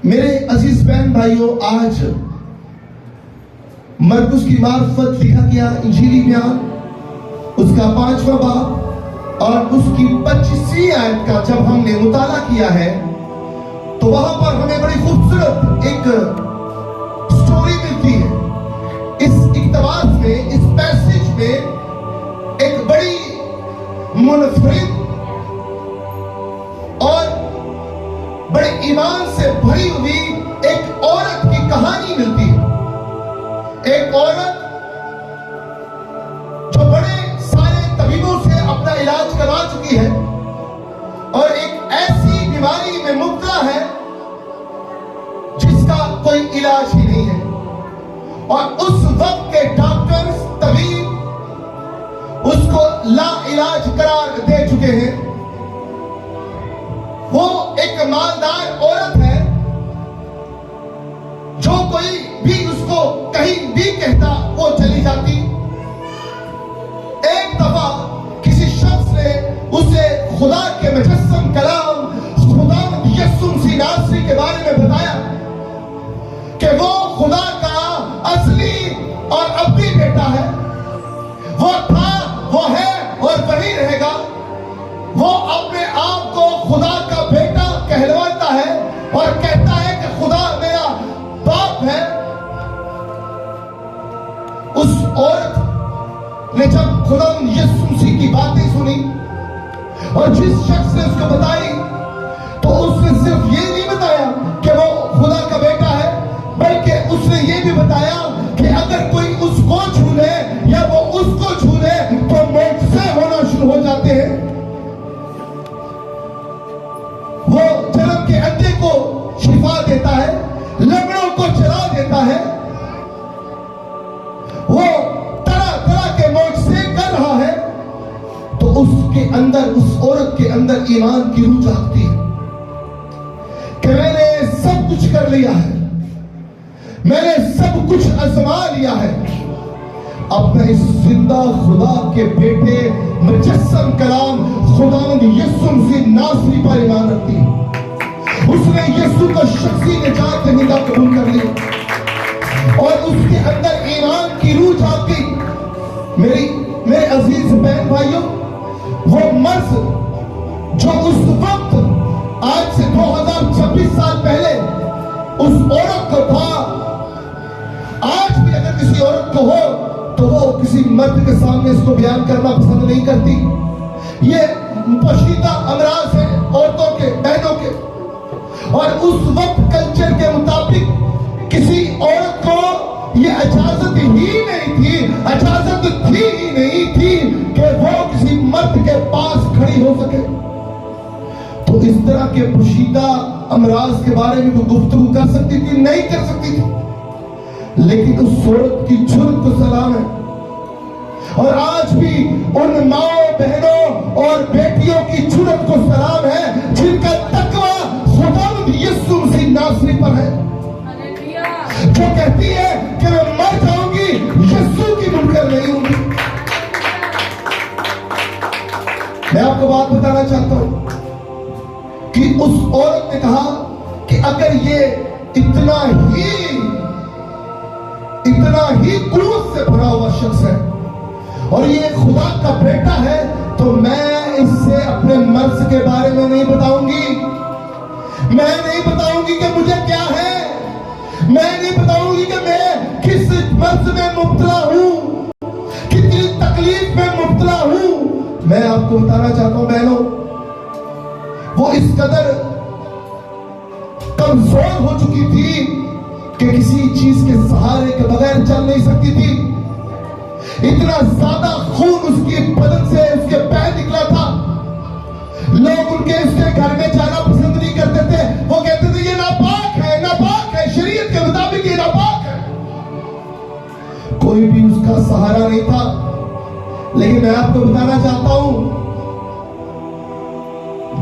मेरे अजीज बहन भाइयों, आज मरकुस की मार्फत लिखा गया इंजीली बयान उसका 5वां बाब और उसकी 25वीं आयत का जब हमने मुताला किया है तो वहां पर हमें बड़ी खूबसूरत एक स्टोरी मिलती है। इस इक़्तिबास में, इस पैसेज में एक बड़ी मुनफरिद और बड़े ईमान से भरी हुई एक औरत की कहानी मिलती है। एक औरत जो बड़े सारे तबीबों से अपना इलाज करवा चुकी है और एक ऐसी बीमारी में मुब्तला है जिसका कोई इलाज ही नहीं है। और उस वक्त के डॉक्टर्स, तबीब उसको ला इलाज करार दे चुके हैं। वो एक मालदार औरत है जो कोई भी उसको कहीं भी कहता वो चली जाती। एक दफा किसी शख्स ने उसे खुदा के मुजस्सम कलाम खुदा यस्सु मसीह नासरी के बारे में बताया कि वो खुदा का असली और अबदी बेटा है। वो था, वो है और वही रहेगा। वो अपने आप को खुदा का बेटा कहलवाता है और कहता है कि खुदा मेरा बाप है। उस औरत ने जब खुदा यीशु मसीह की बातें सुनी और जिस शख्स ने उसको बताई तो उसने सिर्फ ये नहीं बताया कि वो खुदा का बेटा है, बल्कि उसने ये भी बताया कि अगर कोई उसको छू ले या वो उसको छू ले तो मोज़े होना शुरू हो जाते हैं। वो जन्म के अंधे को शिफा देता है, लंगड़ों को चला देता है। वो तरह तरह के मोज़े कर रहा है। तो उसके अंदर, उस औरत के अंदर ईमान की रूह जागती है कि मैंने सब कुछ कर लिया है, मैंने सब कुछ आजमा लिया है। अब मैं इस जिंदा खुदा के बेटे मुजस्सम कलाम खुदा यीशु मसीह नासरी पर ईमान रखती है। उसने यीशु को शख्सी निजात दहिंदा कबूल कर लिया और उसके अंदर ईमान की रूह जाग गई। मेरे अजीज बहन भाइयों, वो मर्ज जो उस वक्त आज से 2026 साल पहले उस औरत को था, आज भी अगर किसी औरत को हो तो वो किसी मर्द के सामने इसको बयान करना पसंद नहीं करती। ये पोशीदा अमराज है औरतों के, बहनों के। और उस वक्त कल्चर के मुताबिक किसी औरत को ये इजाजत ही नहीं थी, इजाजत थी ही नहीं थी कि वो किसी मर्द के पास खड़ी हो सके। तो इस तरह के पोशीदा अमराज के बारे में वो गुफ्तगू कर सकती थी? नहीं कर सकती थी। लेकिन उस औरत की जुर्त को सलाम है। और आज भी उन माओ, बहनों और बेटियों की जुर्त को सलाम है जिनका तकवा खुदा यीशु मसीह नासरी पर है, जो कहती है कि मैं मर जाऊंगी, यीशु की मुनकर नहीं होंगी। मैं आपको बात बताना चाहता हूं कि उस औरत ने कहा कि अगर ये इतना ही कुव्वत से भरा हुआ शख्स है और ये खुदा का बेटा है तो मैं इससे अपने मर्ज के बारे में नहीं बताऊंगी। मैं नहीं बताऊंगी कि मुझे क्या है, मैं नहीं बताऊंगी कि मैं किस मर्ज में मुब्तला हूं, कितनी तकलीफ में मुब्तला हूं। मैं आपको बताना चाहता हूं बहनों, वो इस कदर कमजोर हो चुकी थी कि किसी चीज के सहारे के बगैर चल नहीं सकती थी। इतना ज्यादा खून उसके बदन से, उसके पैर निकला था। लोग उसके घर में जाना पसंद नहीं करते थे। वो कहते थे ये नापाक है, नापाक है, शरीयत के मुताबिक ये नापाक है। कोई भी उसका सहारा नहीं था। लेकिन मैं आपको बताना चाहता हूं,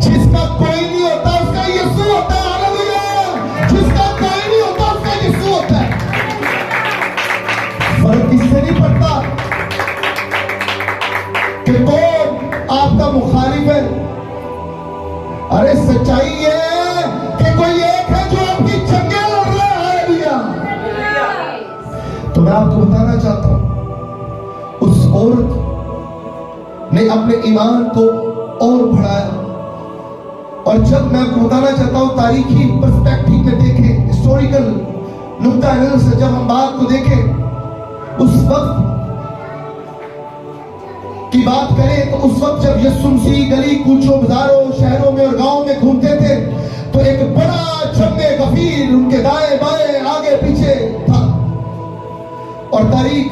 जिसका कोई नहीं होता उसका यीशु होता है। हालेलुया! जिसका कोई नहीं होता उसका यीशु होता है। फर्क इससे नहीं पड़ता कि कौन आपका मुखालिफ है। अरे सच्चाई ये है कि कोई एक है जो आपकी मैं आपको बताना चाहता हूं, उस औरत ने अपने ईमान को और बढ़ाया। और जब मैं आपको बताना चाहता हूं, तारीखी पर्सपेक्टिव में देखें, हिस्टोरिकल नुक्ता नजर से जब हम बात को देखें, उस वक्त की बात करें तो उस वक्त जब यीशु मसीह गली कूचों, बाजारों, शहरों में और गांवों में घूमते थे, तो एक बड़ा जम्मे गफीर उनके दाएं बाएं आगे पीछे था। और तारीख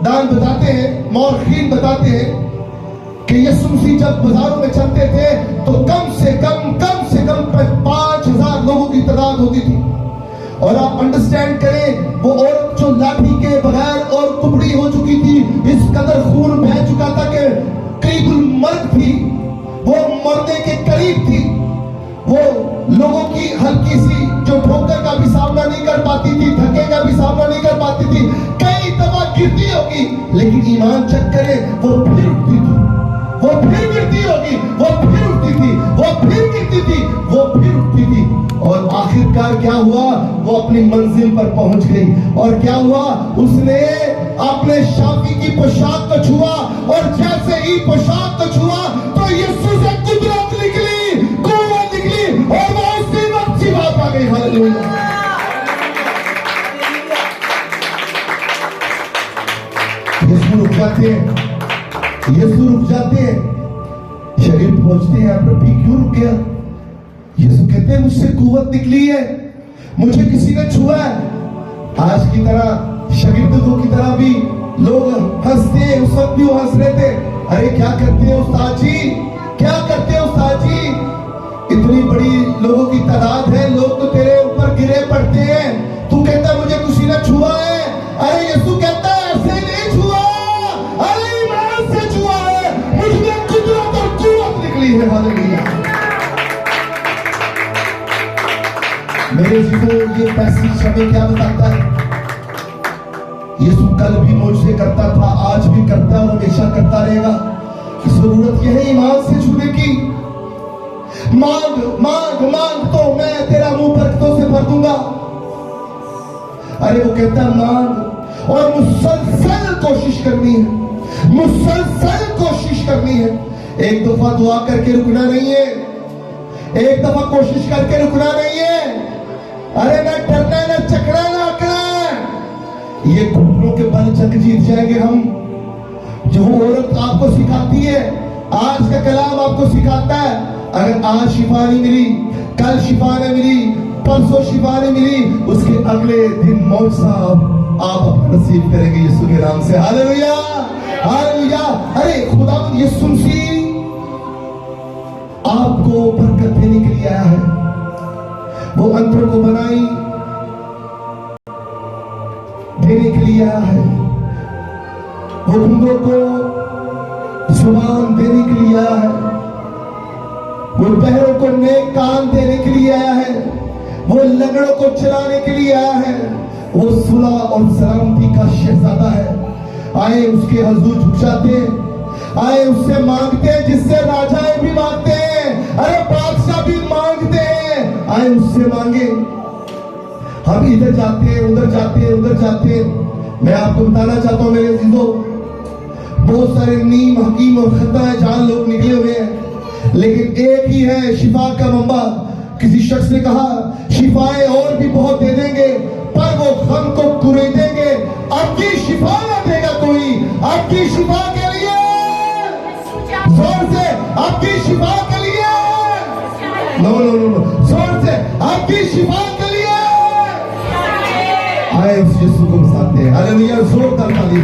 दान बताते हैं, मौरखीन बताते हैं कि यीशु मसीह जब बाजारों में चलते थे तो कम से कम 5,000 लोगों की तादाद होती थी। और आप अंडरस्टैंड करें, वो औरत जो लाठी के बगैर और कुबड़ी हो चुकी थी, इस कदर खून बह चुका था कि करीबुल मर्द थी, वो मरने के करीब थी। वो लोगों की हल्की सी जो ठोकर का भी सामना नहीं कर पाती थी, धक्के का भी सामना नहीं कर पाती थी, कई दफा गिरती होगी, लेकिन ईमान चेक करें, वो फिर उठती थी, वो फिर गिरती होगी, वो फिर उठती थी, वो फिर गिरती थी, वो फिर उठती थी। और आखिरकार क्या हुआ, वो अपनी मंजिल पर पहुंच गई। और क्या हुआ, उसने अपने शाफी की पोशाक को छुआ, और जैसे ही पोशाक को छुआ तो यीशु से कुदरत निकली, कुव्वत निकली, और वो उसी वक्त शिफा पा गई। हालेलुया। यीशु रुक जाते हैं, यीशु रुक जाते हैं, शरीर पहुंचते हैं, प्रभु क्यों रुक गया? यीशु कहते हैं, मुझसे कुव्वत निकली है, मुझे किसी ने छुआ है। आज की तरह शागिर्दों की तरह भी लोग हंसते हैं, उस वक्त भी वो हंस रहे थे। अरे क्या करते हैं उस्ताद जी, क्या करते हैं उस्ताद जी, इतनी बड़ी लोगों की तादाद है, लोग तो तेरे ऊपर गिरे पड़ते हैं, तू कहता मुझे किसी ने छुआ है। अरे यीशु कहता है, ऐसे नहीं छुआ, अरे ईमान से छुआ है, मुझमें कुदरत और कुव्वत निकली है। हालेलुया। मेरे जीवो, ये पैसेज हमें क्या बताता है? यीशु कल भी मुझसे करता था, आज भी करता है और हमेशा करता रहेगा। जरूरत यह है ईमान से छूने की। मांग मांग मांग तो मैं तेरा मुंह बरकतों से भर दूंगा। अरे वो कहता है मांग, और मुसलसल कोशिश करनी है, मुसलसल कोशिश करनी है। एक दफा दुआ करके रुकना नहीं है, एक दफा कोशिश करके रुकना नहीं है। अरे ना डरना, ना चकना, ना अकड़ना, ये घुटनों के बल जंग जीत जाएंगे हम। जो औरत आपको सिखाती है, आज का कलाम आपको सिखाता है, अगर आज शिफा नहीं मिली, कल शिफा नहीं मिली, परसों शिफा नहीं मिली, उसके अगले दिन मौत साहब आप अपना नसीब करेंगे यीशु के नाम से। Hallelujah, hallelujah. अरे खुदावंद यीशु मसीह आपको बरकत देने के लिए आया है। वो अंतरों को बनाई देने के लिए आया है, वो गूंगों को जुबान देने के लिए आया है, वो बहरों को नेक कान देने के लिए आया है, वो लंगड़ों को चलाने के लिए आया है, वो सुलह और सलामती का शहजादा है। आए उसके हजूर झुक जाते, आए उससे मांगते जिससे राजाएं भी मांगते हैं, अरे बादशाह भी मांगते हैं, आए उससे मांगे। हम इधर जाते हैं, उधर जाते हैं, उधर जाते हैं। मैं आपको बताना चाहता हूं मेरे अजीजों, बहुत सारे नीम हकीम और खता जान लोग निकले हुए हैं, लेकिन एक ही है शिफा का मंबा। किसी शख्स ने कहा शिफाएं और भी बहुत दे देंगे, पर वो गम को कुरेदेंगे, आपकी शिफा ना देगा कोई। आपकी शिफा के लिए जोर से, आपकी शिफा के लिए, नो नो नो नो, जोर से, आपकी शिफा के लिए आए उस यीशु को साथ हैं। हालेलुया, जोरदार ताली।